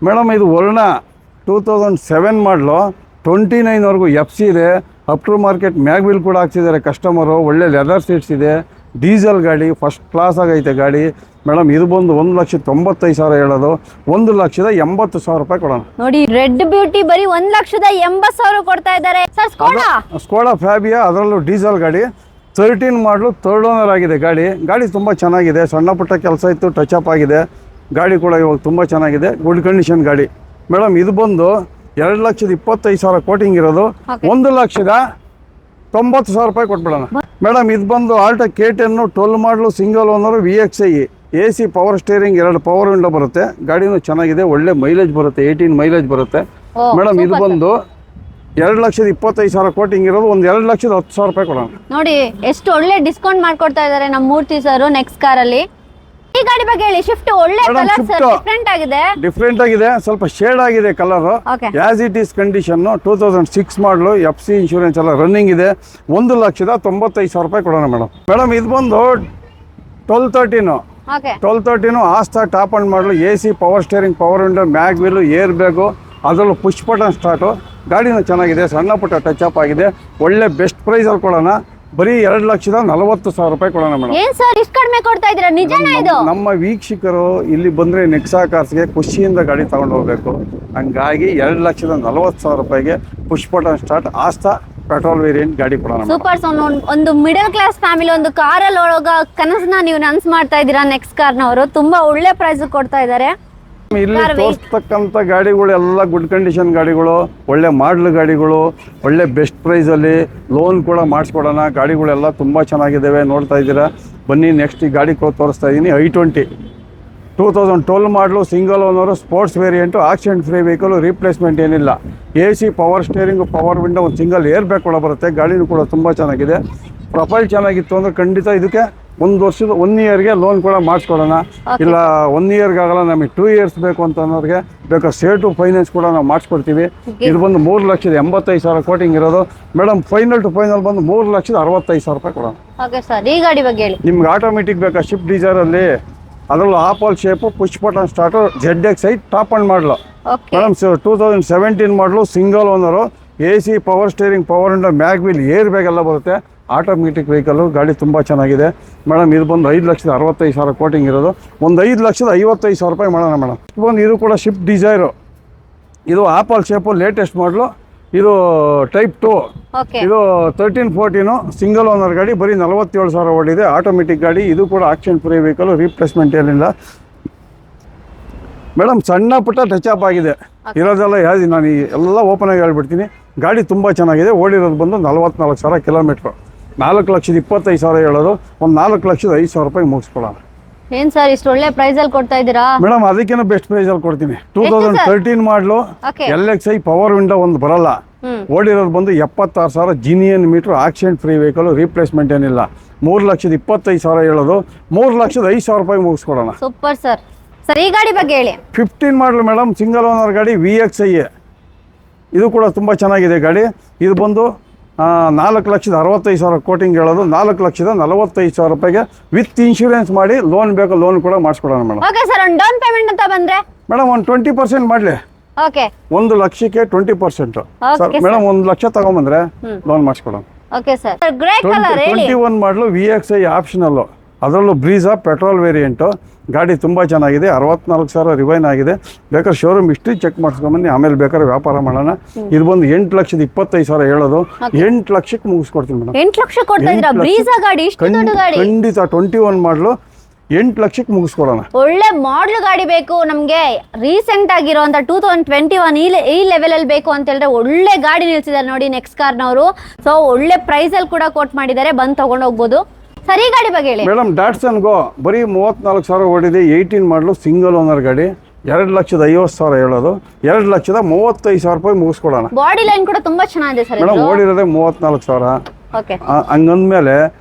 ಮೇಡಮ್ ಇದು ವರ್ಣ 2007 ಮಾಡಲು, 29ವರೆಗೂ FC ಇದೆ. ಅಪ್ ಟು ಮಾರ್ಕೆಟ್ ಮ್ಯಾಗ್ವಿಲ್ ಕೂಡ ಹಾಕ್ಸಿದ್ದಾರೆ ಕಸ್ಟಮರು. ಒಳ್ಳೆ ಲೆದರ್ ಸೀಟ್ಸ್ ಇದೆ. ಡೀಸೆಲ್ ಗಾಡಿ, ಫಸ್ಟ್ ಕ್ಲಾಸ್ ಆಗೈತೆ ಗಾಡಿ. ಮೇಡಮ್ ಇದು ಬಂದು 1,95,000 ಹೇಳೋದು 1,80,000 ರೂಪಾಯಿ ಕೊಡೋಣ. ನೋಡಿ ರೆಡ್ ಬ್ಯೂಟಿ ಬರೀ 1,80,000 ಕೊಡ್ತಾ ಇದ್ದಾರೆ. ಸರ್ ಸ್ಕೋಡಾ ಫ್ಯಾಬಿಯಾ, ಅದರಲ್ಲೂ ಡೀಸೆಲ್ ಗಾಡಿ. 13 ಮಾಡಲು, ಥರ್ಡ್ ಓನರ್ ಆಗಿದೆ ಗಾಡಿ ತುಂಬ ಚೆನ್ನಾಗಿದೆ. ಸಣ್ಣ ಪುಟ್ಟ ಕೆಲಸ ಇತ್ತು, ಟಚ್ ಅಪ್ ಆಗಿದೆ. ಗಾಡಿ ಕೂಡ ಇವಾಗ ತುಂಬ ಚೆನ್ನಾಗಿದೆ. ಗುಡ್ ಕಂಡೀಷನ್ ಗಾಡಿ. ಮೇಡಮ್ ಇದು ಬಂದು 2,25,000 ಕೋಟಿಂಗ್ ಇರೋದು 1,90,000 ರೂಪಾಯಿ ಕೊಟ್ಬಿಡೋಣ. ಮೇಡಮ್ ಇದು ಬಂದು ಆಲ್ಟೋ K10 12 ಮಾಡಲು, single owner, VXI, AC power steering, 2 power window ಬರುತ್ತೆ. ಗಾಡಿನೂ ಚೆನ್ನಾಗಿದೆ. ಒಳ್ಳೆ ಮೈಲೇಜ್ ಬರುತ್ತೆ, 18 ಮೈಲೇಜ್ ಬರುತ್ತೆ. ಮೇಡಮ್ ಇದು ಬಂದು 2,25,000 ಕೋಟಿಂಗ್ ಇರೋದು 2,10,000 ರೂಪಾಯಿ ಕೊಡೋಣ. ನೋಡಿ ಎಷ್ಟು ಒಳ್ಳೆ ಡಿಸ್ಕೌಂಟ್ ಮಾಡ್ಕೊಡ್ತಾ ಇದ್ದಾರೆ ನಮ್ಮ ಮೂರ್ತಿ ಸರ್ ನೆಕ್ಸ್ಟ್ ಕಾರಲ್ಲಿ. ಈ ಈ ಗಾಡಿ ಬಗ್ಗೆ ಹೇಳಿ. ಶಿಫ್ಟ್ ಒಳ್ಳೆ Madam, ಕಲರ್ Swift. ಡಿಫ್ರೆಂಟ್ ಆಗಿದೆ. ಡಿಫ್ರೆಂಟ್ ಆಗಿದೆ, ಸ್ವಲ್ಪ ಶೇಡ್ ಆಗಿದೆ colour. Okay. As it is condition 2006 ಮಾಡಲು FC ಇನ್ಶೂರೆನ್ಸ್ ಎಲ್ಲ ರನ್ನಿಂಗ್ ಇದೆ. 1,95,000 ರೂಪಾಯಿ ಕೊಡೋಣ ಮೇಡಮ್. ಇದು ಬಂದು 1213 ಓಕೆ 1213 ಆಸ್ತಾ ಟಾಪ್ ಅಂಡ್ ಮಾಡಲು AC power steering, power window, mag wheel, air bag, ಅದರಲ್ಲೂ ಪುಷ್ ಬಟನ್ ಸ್ಟಾರ್ಟು. ಗಾಡಿನೂ ಚೆನ್ನಾಗಿದೆ, ಸಣ್ಣ ಪುಟ್ಟ ಟಚ್ ಅಪ್ ಆಗಿದೆ. ಒಳ್ಳೆ ಬೆಸ್ಟ್ ಪ್ರೈಸಲ್ಲಿ ಕೊಡೋಣ. ಬರೀ 2,40,000 ರೂಪಾಯಿ ಕೊಡೋಣ ಮೇಡಮ್. ಏನ್ ಸರ್ ಇಷ್ಟು ಕಡಿಮೆ ಕೊಡ್ತಾ ಇದ್ದೀರಾ? ನಿಜನಾ ಇದು? ನಮ್ಮ ವೀಕ್ಷಕರು ಇಲ್ಲಿ ಬಂದರೆ ನೆಕ್ಸಾ ಕಾರ್ಸ್ಗೆ ಖುಷಿಯಿಂದ ಗಾಡಿ ತಗೊಂಡು ಹೋಗ್ಬೇಕು. ಹಂಗಾಗಿ 2,40,000 ರೂಪಾಯಿಗೆ ಪುಷ್ ಬಟನ್ ಸ್ಟಾರ್ಟ್ ಆಸ್ತಾ ಪೆಟ್ರೋಲ್ ವೇರಿಯಂಟ್ ಗಾಡಿ ಕೊಡೋಣ. ಸೂಪರ್. ಒಂದು ಮಿಡಲ್ ಕ್ಲಾಸ್ ಫ್ಯಾಮಿಲಿ ಒಂದು ಕಾರಲ್ಲಿ ಒಳಗ ಕನಸನ್ನ ನೀವು ನನ್ಸ್ ಮಾಡ್ತಾ ಇದ್ದೀರಾ. ನೆಕ್ಸ್ಟ್ ಕಾರ್ನವರು ತುಂಬಾ ಒಳ್ಳೆ ಪ್ರೈಸ್ ಕೊಡ್ತಾ ಇದ್ದಾರೆ. ಇಲ್ಲಿ ತೋರಿಸ್ತಕ್ಕಂಥ ಗಾಡಿಗಳು ಎಲ್ಲ ಗುಡ್ ಕಂಡೀಷನ್ ಗಾಡಿಗಳು, ಒಳ್ಳೆ ಮಾಡಲ್ ಗಾಡಿಗಳು, ಒಳ್ಳೆ ಬೆಸ್ಟ್ ಪ್ರೈಸಲ್ಲಿ ಲೋನ್ ಕೂಡ ಮಾಡಿಸ್ಕೊಡೋಣ. ಗಾಡಿಗಳೆಲ್ಲ ತುಂಬ ಚೆನ್ನಾಗಿದ್ದಾವೆ, ನೋಡ್ತಾ ಇದ್ದೀರಾ. ಬನ್ನಿ ನೆಕ್ಸ್ಟ್ ಈ ಗಾಡಿ ತೋರಿಸ್ತಾ ಇದ್ದೀನಿ. i20 2012 ಮಾಡಲು, single owner, sports variant, accident free vehicle, replacement ಏನಿಲ್ಲ. AC power steering, power window, ಒಂದು ಸಿಂಗಲ್ ಏರ್ ಬ್ಯಾಗ್ ಕೂಡ ಬರುತ್ತೆ. ಗಾಡಿನೂ ಕೂಡ ತುಂಬ ಚೆನ್ನಾಗಿದೆ. ಪ್ರೊಫೈಲ್ ಚೆನ್ನಾಗಿತ್ತು ಅಂದರೆ ಖಂಡಿತ ಇದಕ್ಕೆ 1 ಇಯರ್ಗೆ ಲೋನ್ ಕೂಡ ಮಾಡಿಸ್ಕೊಡೋಣ. ಇಲ್ಲ 1 ಇಯರ್ಗಾಗಲ್ಲ, ನಮಗೆ 2 ಇಯರ್ಸ್ ಬೇಕು ಅಂತ ಅನ್ನೋರಿಗೆ ಬೇಕಾದ್ರೆ ಸೇರ್ ಟು ಫೈನಾನ್ಸ್ ಕೂಡ ನಾವು ಮಾಡಿಸ್ಕೊಡ್ತೀವಿ. ಇದು ಬಂದು 3,85,000 ಕೋಟಿಂಗ್ ಇರೋದು ಮೇಡಮ್. ಫೈನಲ್ ಟು ಫೈನಲ್ ಬಂದು 3,65,000 ರೂಪಾಯಿ ಕೊಡೋಣ. ಓಕೆ ಸರ್, ಈ ಗಾಡಿ ಬಗ್ಗೆ ಹೇಳಿ. ನಿಮ್ಗೆ ಆಟೋಮೆಟಿಕ್ ಬೇಕಾ ಶಿಫ್ಟ್ ಡಿಸೈರಲ್ಲಿ, ಅದರಲ್ಲೂ apple shape, push button start, ZXi top and ಮಾಡಲು ಮೇಡಮ್. 2017 ಮಾಡಲು, single owner, AC power steering, power window, mag wheel, air bag ಎಲ್ಲ ಬರುತ್ತೆ. ಆಟೋಮೆಟಿಕ್ ವೆಹಿಕಲ್ಲು, ಗಾಡಿ ತುಂಬ ಚೆನ್ನಾಗಿದೆ ಮೇಡಮ್. ಇದು ಬಂದು 5,65,000 ಕೋಟಿಂಗ್ ಇರೋದು. ಒಂದು 5,55,000 ರೂಪಾಯಿ ಮಾಡೋಣ ಮೇಡಮ್. ಇದು ಕೂಡ ಶಿಫ್ಟ್ ಡಿಸೈರು, ಇದು ಆಪಲ್ ಶೇಪು, ಲೇಟೆಸ್ಟ್ ಮಾಡಲು. ಇದು ಟೈಪ್ 2, ಇದು 1314 ಸಿಂಗಲ್ ಓನರ್ ಗಾಡಿ. ಬರೀ 47,000 ಓಡಿದೆ. ಆಟೋಮೆಟಿಕ್ ಗಾಡಿ. ಇದು ಕೂಡ ಆಕ್ಸಿಡೆಂಟ್ ಫ್ರೀ ವೆಹಿಕಲ್, ರೀಪ್ಲೇಸ್ಮೆಂಟ್ ಏನಿಲ್ಲ ಮೇಡಮ್. ಸಣ್ಣ ಪುಟ್ಟ ಟಚ್ ಅಪ್ ಆಗಿದೆ ಇರೋದೆಲ್ಲ. ನಾನು ಎಲ್ಲ ಓಪನ್ ಆಗಿ ಹೇಳ್ಬಿಡ್ತೀನಿ. ಗಾಡಿ ತುಂಬ ಚೆನ್ನಾಗಿದೆ. ಓಡಿರೋದು ಬಂದು 44,000 ಕಿಲೋಮೀಟ್ರು. 4,25,000 ಹೇಳೋದು. ಒಂದು 4,05,000 ರೂಪಾಯಿ ಮುಗಿಸ್ಕೊಳ್ಳೋಣ. ಏನ್ ಸರ್ ಇಷ್ಟು ಒಳ್ಳೆ ಪ್ರೈಸ್ ಅಲ್ಲಿ ಕೊಡ್ತಾ ಇದ್ದೀರಾ ಮೇಡಮ್? ಅದಕ್ಕಿಂತ ಬೆಸ್ಟ್ ಪ್ರೈಸ್ ಅಲ್ಲಿ ಕೊಡ್ತೀನಿ. 2013 ಮಾಡಲು, LXi ಪವರ್ ವಿಂಡೋ ಒಂದು ಬರಲ್ಲ. ಓಡಿರೋದು ಬಂದು 76,000, genuine meter, accident free vehicle, replacement ಏನಿಲ್ಲ. 3,25,000 ಹೇಳೋದು. 3,05,000 ರೂಪಾಯಿ ಮುಗಿಸ್ಕೊಡೋಣ. Super sir. ಸರ್ ಈ ಗಾಡಿ ಬಗ್ಗೆ ಹೇಳಿ. 15 ಮಾಡಲು ಮೇಡಮ್, ಸಿಂಗಲ್ ಓನರ್ ಗಾಡಿ, VXi. ಇದು ಕೂಡ ತುಂಬ ಚೆನ್ನಾಗಿದೆ ಗಾಡಿ. ಇದು ಬಂದು 4,65,000 ಕೋಟಿಂಗ್ ಹೇಳೋದು. 4,45,000 ರೂಪಾಯಿಗೆ ವಿತ್ ಇನ್ಶೂರೆನ್ಸ್ ಮಾಡಿ ಲೋನ್ ಬೇಕು, ಲೋನ್ ಕೂಡ ಮಾಡಿಸ್ಕೊಡೋಣ ಮೇಡಮ್. ಓಕೆ ಸರ್, ಒಂದು ಡೌನ್ ಪೇಮೆಂಟ್ ಅಂತ ಬಂದ್ರೆ ಮೇಡಮ್ ಒಂದು 20% ಮಾಡಲಿ. ಓಕೆ, 1 ಲಕ್ಷಕ್ಕೆ 20%. ಸರ್ ಮೇಡಮ್ 1 ಲಕ್ಷ ತಗೊಂಬಂದ್ರೆ ಲೋನ್ ಮಾಡಿಸ್ಕೊಡೋಣ. Okay sir. ಗ್ರೇ ಕಲರ್ ಹೇಳಿ. 21 ಮಾಡಲು, VXi ಆಪ್ಷನಲ್ಲು, ಅದರಲ್ಲೂ ಬ್ರೀಜಾ ಪೆಟ್ರೋಲ್ ವೇರಿಯಂಟು. ಗಾಡಿ ತುಂಬ ಚೆನ್ನಾಗಿದೆ. 64,000 ರಿವೈನ್ ಆಗಿದೆ. ಬೇಕಾದ್ರೆ ಶೋರೂಮ್ ಹಿಸ್ಟ್ರಿ ಚೆಕ್ ಮಾಡಿಸ್ಕೊಂಬನ್ನಿ, ಆಮೇಲೆ ಬೇಕಾದ್ರೆ ವ್ಯಾಪಾರ ಮಾಡೋಣ. ಇದು ಬಂದು 8,25,000 ಹೇಳೋದು. 8 ಲಕ್ಷಕ್ಕೆ ಮುಗಿಸ್ಕೊಡ್ತೀನಿ ಮೇಡಮ್. 8 ಲಕ್ಷ ಕೊಡ್ತಾ ಇದ್ದೀರಾ? ಬ್ರೀಜಾ ಗಾಡಿ ಇಷ್ಟು ದೊಡ್ಡ ಗಾಡಿ? ಖಂಡಿತ. 21 ಮಾಡಲು 8 ಲಕ್ಷಕ್ಕೆ ಮುಗಿಸ್ಕೊಡೋಣ. ಒಳ್ಳೆ ಮಾಡಲ್ ಗಾಡಿ ಬೇಕು ನಮ್ಗೆ, ರೀಸೆಂಟ್ ಆಗಿರೋಂಥ 2021 ಈ ಲೆವೆಲ್ ಅಲ್ಲಿ ಬೇಕು ಅಂತ ಹೇಳಿದ್ರೆ ಒಳ್ಳೆ ಗಾಡಿ ನಿಲ್ಸಿದ್ದಾರೆ ನೋಡಿ ನೆಕ್ಸ್ಟ್ ಕಾರ್ನವರು. ಸೊ ಒಳ್ಳೆ ಪ್ರೈಸ್ ಅಲ್ಲಿ ಕೂಡ ಕೋಟ್ ಮಾಡಿದ್ದಾರೆ, ಬಂದು ತಗೊಂಡು ಹೋಗ್ಬೋದು. ಸರಿ, ಗಾಡಿ ಬಗ್ಗೆ ಹೇಳಿ ಮೇಡಮ್. ಡಾಟ್ಸನ್ ಗೋ ಬರೀ 34,000 ಓಡಿದೆ. 18 ಮಾಡಲು, ಸಿಂಗಲ್ ಓನರ್ ಗಾಡಿ. 2,50,000 ಹೇಳೋದು. 2,35,000 ರೂಪಾಯಿ ಮುಗಿಸ್ಕೊಡೋಣ. ಬಾಡಿ ಲೈನ್ ಕೂಡ ತುಂಬಾ ಚೆನ್ನಾಗಿದೆ ಸರ್. ಮೇಡಮ್ ಓಡಿರೋದೇ 34,000. ಓಕೆ, ಹಂಗಂದ್ಮೇಲೆ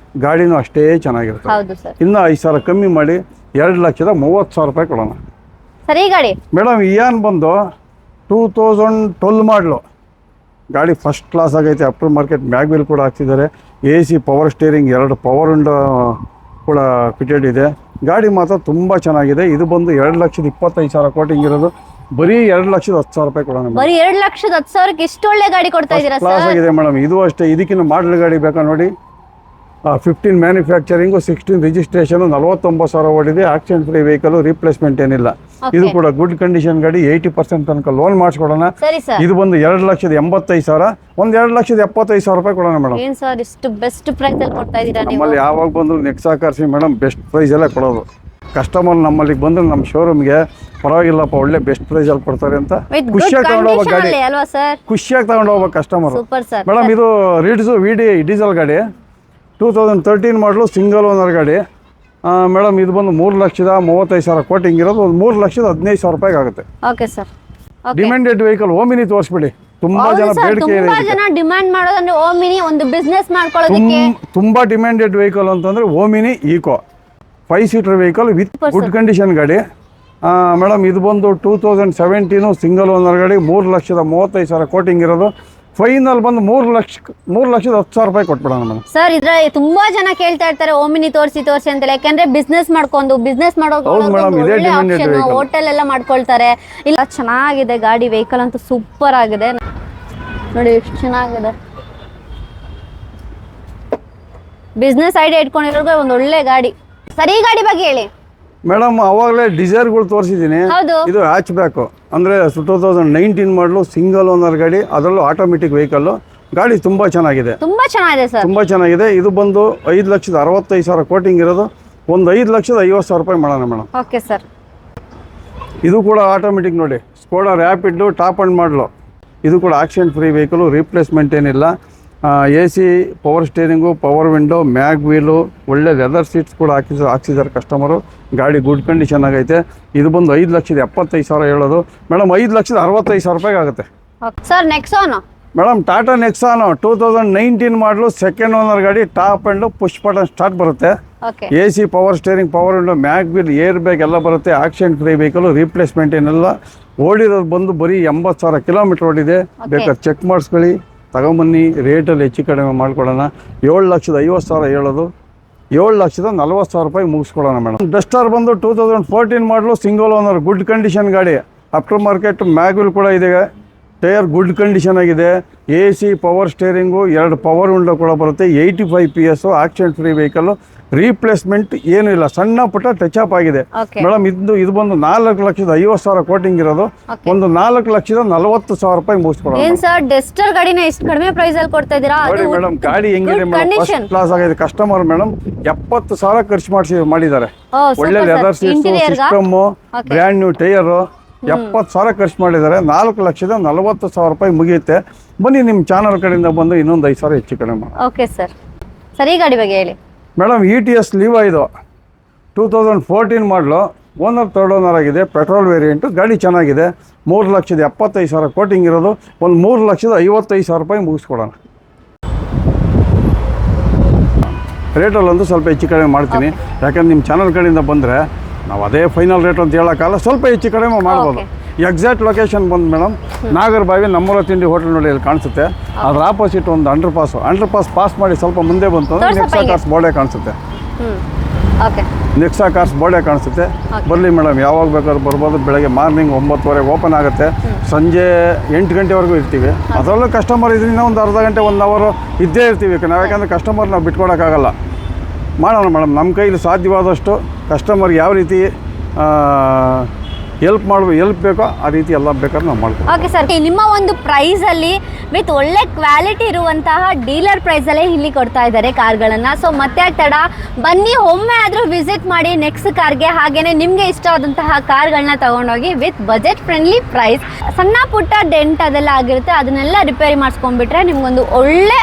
ಗಾಡಿನೂ ಅಷ್ಟೇ ಚೆನ್ನಾಗಿರುತ್ತೆ. ಹೌದು ಸರ್. ಇನ್ನು 5,000 ಕಮ್ಮಿ ಮಾಡಿ 2,30,000 ರೂಪಾಯಿ ಕೊಡೋಣ. ಸರಿ, ಗಾಡಿ ಮೇಡಮ್ ಇಯಾನ್ ಬಂದು 2012 ಮಾಡಲು ಗಾಡಿ. ಫಸ್ಟ್ ಕ್ಲಾಸ್ ಆಗೈತೆ. ಆಫ್ಟರ್ ಮಾರ್ಕೆಟ್ ಮ್ಯಾಗ್ ವೀಲ್ ಕೂಡ ಹಾಕ್ತಿದ್ದಾರೆ. AC power steering, 2 power window ಕೂಡ ಫಿಟೆಡ್ ಇದೆ. ಗಾಡಿ ಮಾತ್ರ ತುಂಬ ಚೆನ್ನಾಗಿದೆ. ಇದು ಬಂದು 2,25,000 ಕೋಟಿಂಗ್ ಇರೋದು. ಬರೀ 2,10,000 ರೂಪಾಯಿ ಕೊಡೋಣ. ಬರೀ 2,10,000ಕ್ಕೆ ಇಷ್ಟು ಒಳ್ಳೆ ಗಾಡಿ ಕೊಡ್ತಾ ಇದ್ದೀರಾ ಸರ್? ಕ್ಲಾಸ್ ಆಗಿದೆ ಮೇಡಮ್. ಇದು ಅಷ್ಟೇ. ಇದಕ್ಕಿಂತ ಮಾಡಲ್ ಗಾಡಿ ಬೇಕಾ ನೋಡಿ. 15 ಮ್ಯಾನುಫ್ಯಾಕ್ಚರಿಂಗು, 16 ರಿಜಿಸ್ಟ್ರೇಷನು, 49,000 ಓಡಿದೆ. ಆಕ್ಸಿಡೆಂಟ್ ಫ್ರೀ ವೆಹಿಕಲ್, ರೀಪ್ಲೇಸ್ಮೆಂಟ್ ಏನಿಲ್ಲ. ಇದು ಕೂಡ ಗುಡ್ ಕಂಡೀಷನ್ ಗಾಡಿ. 80% ತನಕ ಲೋನ್ ಮಾಡಿಸ್ಕೊಡೋಣ. ಸರಿ ಸರ್. ಇದು ಬಂದು 2,85,000. ಒಂದು 2,75,000 ರೂಪಾಯಿ ಕೊಡೋಣ ಮೇಡಮ್. ಏನ್ ಸರ್ ಇಷ್ಟು ಬೆಸ್ಟ್ ಪ್ರೈಸ್ ಅಲ್ಲಿ ಕೊಡ್ತಾ ಇದ್ದೀರಾ ನೀವು? ನಮ್ಮಲ್ಲಿ ಯಾವಾಗ ಬಂದ್ರು Nexa cars madam best price ಎಲ್ಲ ಕೊಡೋದು. ಕಸ್ಟಮರ್ ನಮ್ಮಲ್ಲಿ ಬಂದ್ರೆ ನಮ್ಮ ಶೋರೂಮ್ಗೆ ಪರವಾಗಿಲ್ಲಪ್ಪ ಒಳ್ಳೆ ಬೆಸ್ಟ್ ಪ್ರೈಸ್ ಅಲ್ಲಿ ಕೊಡ್ತಾರೆ ಅಂತ ಖುಷಿಯಾಗಿ ತಗೊಂಡು ಹೋಗ್ಬೇಕು ಗಾಡಿ. ಅಲ್ವಾ ಸರ್? ಖುಷಿಯಾಗಿ ತಗೊಂಡು ಹೋಗ್ಬೇಕು ಕಸ್ಟಮರ್. Super sir. ಮೇಡಮ್ ಇದು ರಿಡ್ಸು VD ಡೀಸೆಲ್ ಗಾಡಿ. 2013 ಮಾಡಲು, ಸಿಂಗಲ್ ಓನರ್ ಗಾಡಿ. ಮೇಡಮ್ ಇದು ಬಂದು 3,35,000 ಕೋಟಿಂಗ್ ಇರೋದು. ಒಂದು 3,15,000 ರೂಪಾಯಿಗೆ ಆಗುತ್ತೆ. Okay sir. Demanded vehicle. Omni ತೋರಿಸ್ಬಿಡಿ. ತುಂಬಾ ಜನ ಬೇಡಿಕೆ ಇದೆ. ತುಂಬಾ ಜನ ಡಿಮ್ಯಾಂಡ್ ಮಾಡೋದಂದ್ರೆ ಓಮಿನಿ, ಒಂದು ಬಿಸ್ನೆಸ್ ಮಾಡ್ಕೊಳ್ಳೋದಕ್ಕೆ ತುಂಬಾ ಡಿಮ್ಯಾಂಡೆಡ್ ವೆಹಿಕಲ್ ಅಂತಂದ್ರೆ Omni Eeco. 5 seater vehicle with good condition ಗಾಡಿ. ಮೇಡಮ್ ಇದು ಬಂದು 2017 ಸಿಂಗಲ್ ಓನರ್ ಗಾಡಿ, 3,35,000 ಕೋಟಿಂಗ್ ಇರೋದು. ಫೈನಲ್ ಬಂದು 3,10,000 ರೂಪಾಯಿ ಕೊಟ್ಬಿಡೋಣ ಮೇಡಮ್. ಸರ್ ಇದ್ರ ತುಂಬಾ ಜನ ಕೇಳ್ತಾ ಇರ್ತಾರೆ ಓಮಿನಿ ತೋರಿಸಿ ಅಂತ, ಯಾಕಂದ್ರೆ ಬಿಸ್ನೆಸ್ ಹೋಟೆಲ್ ಎಲ್ಲ ಮಾಡ್ಕೊಳ್ತಾರೆ. ಇಲ್ಲ ಚೆನ್ನಾಗಿದೆ ಗಾಡಿ, ವೆಹಿಕಲ್ ಅಂತೂ ಸೂಪರ್ ಆಗಿದೆ ನೋಡಿ, ಎಷ್ಟು ಚೆನ್ನಾಗಿದೆ. ಬಿಸ್ನೆಸ್ ಐಡಿಯಾ ಇಟ್ಕೊಂಡಿರೋರ್ಗೆ ಒಂದು ಒಳ್ಳೆ ಗಾಡಿ. ಸರಿ, ಈ ಗಾಡಿ ಬಗ್ಗೆ ಹೇಳಿ ಮೇಡಮ್. ಅವಾಗಲೇ ಡಿಸೈರ್ಗಳು ತೋರಿಸಿದ್ದೀನಿ. ಇದು ಹ್ಯಾಚ್ ಬ್ಯಾಕು ಅಂದರೆ 2019 ಮಾಡಲು ಸಿಂಗಲ್ ಓನರ್ ಗಾಡಿ, ಅದರಲ್ಲೂ ಆಟೋಮೆಟಿಕ್ ವೆಹಿಕಲ್ಲು. ಗಾಡಿ ತುಂಬ ಚೆನ್ನಾಗಿದೆ, ತುಂಬಾ ಚೆನ್ನಾಗಿದೆ ಸರ್, ತುಂಬ ಚೆನ್ನಾಗಿದೆ. ಇದು ಬಂದು 5,65,000 ಕೋಟಿಂಗ್ ಇರೋದು. ಒಂದು 5,50,000 ರೂಪಾಯಿ ಮಾಡೋಣ ಮೇಡಮ್. Okay sir. ಇದು ಕೂಡ ಆಟೋಮೆಟಿಕ್ ನೋಡಿ, ಸ್ಕೋಡಾ ರ್ಯಾಪಿಡ್ ಟಾಪ್ ಅಂಡ್ ಮಾಡಲು. ಇದು ಕೂಡ ಆಕ್ಸಿಡೆಂಟ್ ಫ್ರೀ ವೆಹಿಕಲು, ರೀಪ್ಲೇಸ್ಮೆಂಟ್ ಏನಿಲ್ಲ. AC power steering, power window, mag wheel, ಒಳ್ಳೆ ಲೆದರ್ ಸೀಟ್ಸ್ ಕೂಡ ಹಾಕ್ಸಿದ್ದಾರೆ ಕಸ್ಟಮರು. ಗಾಡಿ ಗುಡ್ ಕಂಡೀಷನ್ ಆಗೈತೆ. ಇದು ಬಂದು 5,75,000 ಹೇಳೋದು ಮೇಡಮ್. 5,65,000 ರೂಪಾಯಿಗೆ ಆಗುತ್ತೆ ಸರ್. ನೆಕ್ಸಾನ್ ಮೇಡಮ್, ಟಾಟಾ ನೆಕ್ಸಾನು 2019 ಮಾಡಲು ಸೆಕೆಂಡ್ ಓನರ್ ಗಾಡಿ, top and push button start ಬರುತ್ತೆ. AC power steering, power window, mag wheel, air bag ಎಲ್ಲ ಬರುತ್ತೆ. ಆಕ್ಸಿಡೆಂಟ್ ಫ್ರೀ ವೆಹಿಕಲು, ರೀಪ್ಲೇಸ್ಮೆಂಟ್ ಏನೆಲ್ಲ. ಓಡಿರೋದು ಬಂದು ಬರೀ 80,000 ಕಿಲೋಮೀಟರ್ ಓಡಿದೆ. ಬೇಕಾದ್ರೆ ಚೆಕ್ ಮಾಡಿಸ್ಕೊಳ್ಳಿ, ತಗೊಂಬನ್ನಿ. ರೇಟಲ್ಲಿ ಹೆಚ್ಚು ಕಡಿಮೆ ಮಾಡ್ಕೊಡೋಣ. 7,50,000 ಹೇಳೋದು, 7,40,000 ರೂಪಾಯಿ ಮುಗಿಸ್ಕೊಡೋಣ ಮೇಡಮ್. ಡಸ್ಟರ್ ಬಂದು 2014 ಮಾಡಲು ಸಿಂಗಲ್ ಓನರ್, ಗುಡ್ ಕಂಡೀಷನ್ ಗಾಡಿ. ಆಫ್ಟರ್ ಮಾರ್ಕೆಟ್ ಮ್ಯಾಗ್ವಿಲ್ ಕೂಡ ಇದೆ. ಟೈರ್ ಗುಡ್ ಕಂಡೀಷನ್ ಆಗಿದೆ. AC power steering, 2 power window ಕೂಡ ಬರುತ್ತೆ. 85 PS, accident free vehicle, replacement ಏನೂ ಇಲ್ಲ, ಸಣ್ಣ ಪುಟ್ಟ ಟಚ್ ಅಪ್ ಆಗಿದೆ ಮೇಡಮ್. ಇದು ಬಂದು 4,50,000 ಕೋಟಿಂಗ್ ಇರೋದು. ಒಂದು 4,40,000 ರೂಪಾಯಿ ಮುಗಿಸ್ಕೊಡೋಣ. ಏನ್ ಸರ್ ಡಸ್ಟರ್ ಗಾಡಿನ ಇಷ್ಟು ಕಡಿಮೆ ಪ್ರೈಸ್ ಅಲ್ಲಿ ಕೊಡ್ತಾ ಇದ್ದೀರಾ? ನೋಡಿ ಮೇಡಮ್, ಗಾಡಿ ಹೆಂಗಿದೆ ಮೇಡಮ್, ಫಸ್ಟ್ ಕ್ಲಾಸ್ ಆಗಿದೆ. ಕಸ್ಟಮರ್ ಮೇಡಮ್ 70,000 ಖರ್ಚು ಮಾಡಿದ್ದಾರೆ. ಒಳ್ಳೆ leather seats, system, brand new tyre, 70,000 ಖರ್ಚು ಮಾಡಿದ್ದಾರೆ. 4,40,000 ರೂಪಾಯಿ ಮುಗಿಯುತ್ತೆ. ಬನ್ನಿ, ನಿಮ್ಮ ಚಾನಲ್ ಕಡೆಯಿಂದ ಬಂದು ಇನ್ನೊಂದು 5,000 ಹೆಚ್ಚು ಕಡಿಮೆ ಮಾಡಿ. Okay sir. ಸರಿ, ಗಾಡಿ ಬಗ್ಗೆ ಹೇಳಿ ಮೇಡಮ್. ETS ಲೀವಾ ಇದು 2014 ಮಾಡಲು, ಓನರ್ ಥರ್ಡ್ ಓನರ್ ಆಗಿದೆ. ಪೆಟ್ರೋಲ್ ವೇರಿಯಂಟು, ಗಾಡಿ ಚೆನ್ನಾಗಿದೆ. 3,75,000 ಕೋಟಿಂಗ್ ಇರೋದು. ಒಂದು 3,55,000 ರೂಪಾಯಿ ಮುಗಿಸ್ಕೊಡೋಣ. ರೇಟಲ್ಲೊಂದು ಸ್ವಲ್ಪ ಹೆಚ್ಚು ಕಡಿಮೆ ಮಾಡ್ತೀನಿ, ಯಾಕಂದ್ರೆ ನಿಮ್ಮ ಚಾನಲ್ ಕಡೆಯಿಂದ ಬಂದರೆ ನಾವು ಅದೇ ಫೈನಲ್ ರೇಟ್ ಅಂತ ಹೇಳೋಕ್ಕಲ್ಲ, ಸ್ವಲ್ಪ ಹೆಚ್ಚು ಕಡಿಮೆ ಮಾಡ್ಬೋದು. ಎಕ್ಸಾಕ್ಟ್ ಲೊಕೇಶನ್ ಬಂದು ಮೇಡಮ್, ನಾಗರಬಾವಿ ನಮ್ಮೂರ ತಿಂಡಿ ಹೋಟೆಲ್ ನೋಡಿ ಅಲ್ಲಿ ಕಾಣಿಸುತ್ತೆ. ಅದ್ರ ಆಪೋಸಿಟ್ ಒಂದು ಅಂಡರ್ ಪಾಸ್ ಮಾಡಿ ಸ್ವಲ್ಪ ಮುಂದೆ ಬಂತು ಅಂದರೆ ನೆಕ್ಸಾ ಕಾರ್ಸ್ ಬೋರ್ಡೇ ಕಾಣಿಸುತ್ತೆ. ನೆಕ್ಸಾ ಕಾರ್ಸ್ ಬೋರ್ಡೇ ಕಾಣಿಸುತ್ತೆ. ಬರಲಿ ಮೇಡಮ್, ಯಾವಾಗ ಬೇಕಾದ್ರೂ ಬರ್ಬೋದು. ಬೆಳಗ್ಗೆ ಮಾರ್ನಿಂಗ್ 9:30 ಓಪನ್ ಆಗುತ್ತೆ, ಸಂಜೆ 8 ಗಂಟೆವರೆಗೂ ಇರ್ತೀವಿ. ಅದರಲ್ಲೂ ಕಸ್ಟಮರ್ ಇದರಿಂದ ಒಂದು ಅರ್ಧ ಗಂಟೆ 1 ಅವರ್ ಇದ್ದೇ ಇರ್ತೀವಿ. ನಾವು ಯಾಕಂದರೆ ಕಸ್ಟಮರ್ ನಾವು ಬಿಟ್ಕೊಡೋಕ್ಕಾಗಲ್ಲ. ಮಾಡೋಣ ಮೇಡಮ್, ನಮ್ಮ ಕೈಲಿ ಸಾಧ್ಯವಾದಷ್ಟು ಕಸ್ಟಮರ್ಗೆ ಯಾವ ರೀತಿ ಹೆಲ್ಪ್ ಬೇಕೋ ಆ ರೀತಿ ಎಲ್ಲ ಬೇಕಾದ್ರೆ ನಾವು ಮಾಡ್ತೀವಿ. Okay sir. ನಿಮ್ಮ ಒಂದು ಪ್ರೈಸಲ್ಲಿ ವಿತ್ ಒಳ್ಳೆ ಕ್ವಾಲಿಟಿ ಇರುವಂತಹ ಡೀಲರ್ ಪ್ರೈಸಲ್ಲೇ ಇಲ್ಲಿ ಕೊಡ್ತಾ ಇದ್ದಾರೆ ಕಾರ್ಗಳನ್ನು. ಸೊ ಮತ್ತೆ ತಡ, ಬನ್ನಿ ಒಮ್ಮೆ ಆದರೂ ವಿಸಿಟ್ ಮಾಡಿ ನೆಕ್ಸ್ಟ್ ಕಾರ್ಗೆ. ಹಾಗೆಯೇ ನಿಮಗೆ ಇಷ್ಟವಾದಂತಹ ಕಾರ್ಗಳನ್ನ ತೊಗೊಂಡೋಗಿ ವಿತ್ ಬಜೆಟ್ ಫ್ರೆಂಡ್ಲಿ ಪ್ರೈಸ್. ಸಣ್ಣ ಪುಟ್ಟ ಡೆಂಟ್ ಅದೆಲ್ಲ ಆಗಿರುತ್ತೆ, ಅದನ್ನೆಲ್ಲ ರಿಪೇರಿ ಮಾಡಿಸ್ಕೊಂಡ್ಬಿಟ್ರೆ ನಿಮ್ಗೊಂದು ಒಳ್ಳೆ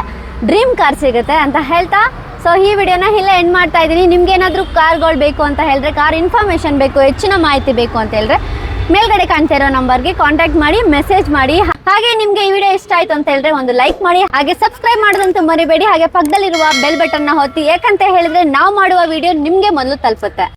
ಡ್ರೀಮ್ ಕಾರ್ ಸಿಗುತ್ತೆ ಅಂತ ಹೇಳ್ತಾ, ಸೊ ಈ ವಿಡಿಯೋನ ಇಲ್ಲೇ ಎಂಡ್ ಮಾಡ್ತಾ ಇದ್ದೀನಿ. ನಿಮ್ಗೆ ಏನಾದರೂ ಕಾರ್ಗಳು ಬೇಕು ಅಂತ ಹೇಳಿದ್ರೆ, ಕಾರ್ ಇನ್ಫಾರ್ಮೇಷನ್ ಬೇಕು, ಹೆಚ್ಚಿನ ಮಾಹಿತಿ ಬೇಕು ಅಂತ ಹೇಳಿದ್ರೆ ಮೇಲ್ಗಡೆ ಕಾಣ್ತಾ ಇರೋ ನಂಬರ್ಗೆ ಕಾಂಟ್ಯಾಕ್ಟ್ ಮಾಡಿ, ಮೆಸೇಜ್ ಮಾಡಿ. ಹಾಗೆ ನಿಮಗೆ ಈ ವಿಡಿಯೋ ಇಷ್ಟ ಆಯ್ತು ಅಂತ ಹೇಳಿದ್ರೆ ಒಂದು ಲೈಕ್ ಮಾಡಿ, ಹಾಗೆ ಸಬ್ಸ್ಕ್ರೈಬ್ ಮಾಡೋದಂತೂ ಮರಿಬೇಡಿ. ಹಾಗೆ ಪಕ್ಕದಲ್ಲಿರುವ ಬೆಲ್ ಬಟನ್ನ ಒತ್ತಿ, ಯಾಕಂತ ಹೇಳಿದ್ರೆ ನಾವು ಮಾಡುವ ವಿಡಿಯೋ ನಿಮಗೆ ಮೊದಲು ತಲುಪುತ್ತೆ.